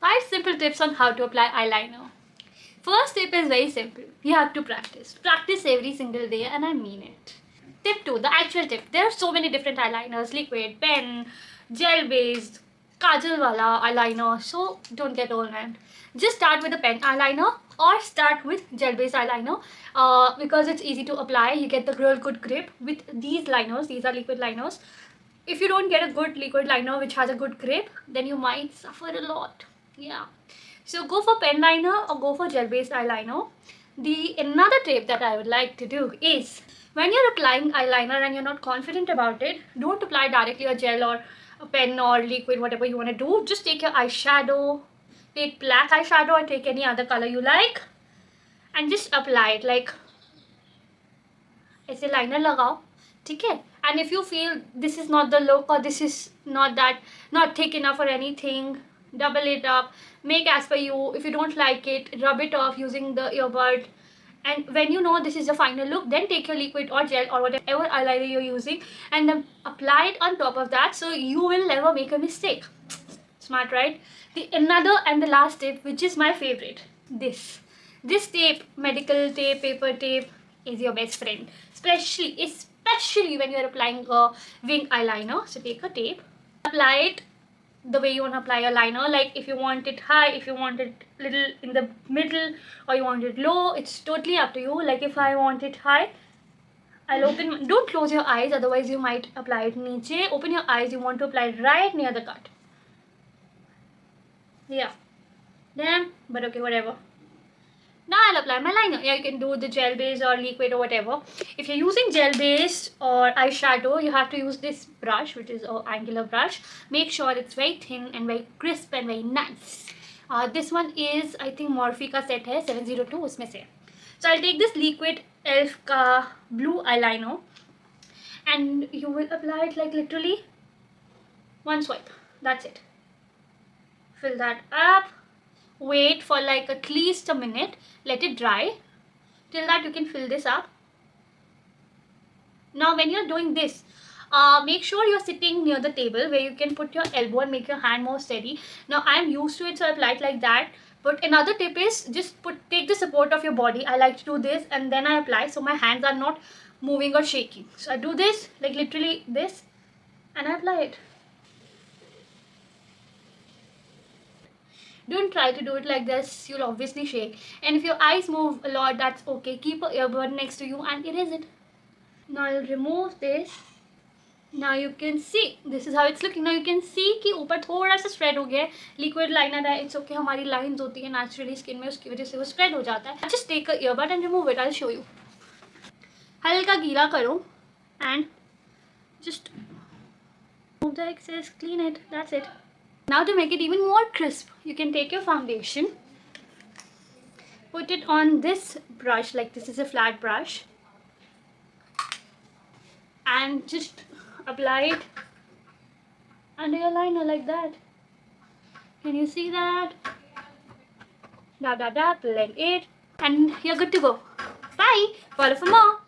5 simple tips on how to apply eyeliner. First tip is very simple. You have to practice. Practice every single day, and I mean it. Tip 2, the actual tip. There are so many different eyeliners, liquid, pen, gel based, kajal wala eyeliner, so don't get overwhelmed. Just start with a pen eyeliner or start with gel based eyeliner because it's easy to apply. You get the real good grip with these liners. These are liquid liners. If you don't get a good liquid liner which has a good grip, then you might suffer a lot. Yeah. So go for pen liner or go for gel based eyeliner. The another tip that I would like to do is when you're applying eyeliner and you're not confident about it, don't apply directly a gel or a pen or liquid, whatever you want to do. Just take your eyeshadow, take black eyeshadow or take any other color you like and just apply it like ऐसे liner लगाओ, ठीक है? And if you feel this is not the look or this is not thick enough or anything, double it up, make as per you. If you don't like it, rub it off using the earbud. And when you know this is the final look, then take your liquid or gel or whatever eyeliner you're using and then apply it on top of that, so you will never make a mistake. Smart, right? The another and the last tip, which is my favorite, this tape, medical tape, paper tape, is your best friend, especially when you are applying a wing eyeliner. So take a tape, apply it the way you want to apply a liner. Like if you want it high, if you want it little in the middle, or you want it low, it's totally up to you. Like if I want it high, I'll open, don't close your eyes, otherwise you might apply it niche. Open your eyes, you want to apply it right near the cut. Yeah, damn, but okay, whatever. Now I'll apply my liner. Yeah, you can do the gel base or liquid or whatever. If you're using gel based or eyeshadow, you have to use this brush, which is an angular brush. Make sure it's very thin and very crisp and very nice. This one is, I think, Morphe का set है 702 उसमें से. So I'll take this liquid elf का blue eyeliner and you will apply it like literally one swipe. That's it. Fill that up. Wait for like at least a minute, let it dry. Till that you can fill this up. Now when you're doing this, make sure you're sitting near the table where you can put your elbow and make your hand more steady. Now I'm used to it, so I apply it like that. But another tip is just take the support of your body. I like to do this and then I apply, so my hands are not moving or shaking. So I do this like literally this and I apply it. Don't try to do it like this, you'll obviously shake. And if your eyes move a lot, that's okay. Keep an earbud next to you and erase it. Now I'll remove this. Now you can see, this is how it's looking. Now you can see कि ऊपर थोड़ा सा spread हो गया है. Liquid liner है, it's okay. हमारी lines होती है naturally skin में, उसकी वजह से वो spread हो जाता है. Just take a earbud and remove it. I'll show you. हल्का गीला करो and just remove the excess, clean it. That's it. Now to make it even more crisp, you can take your foundation, put it on this brush, like this is a flat brush, and just apply it under your liner like that. Can you see that? Blend it, and you're good to go. Bye! Follow for more.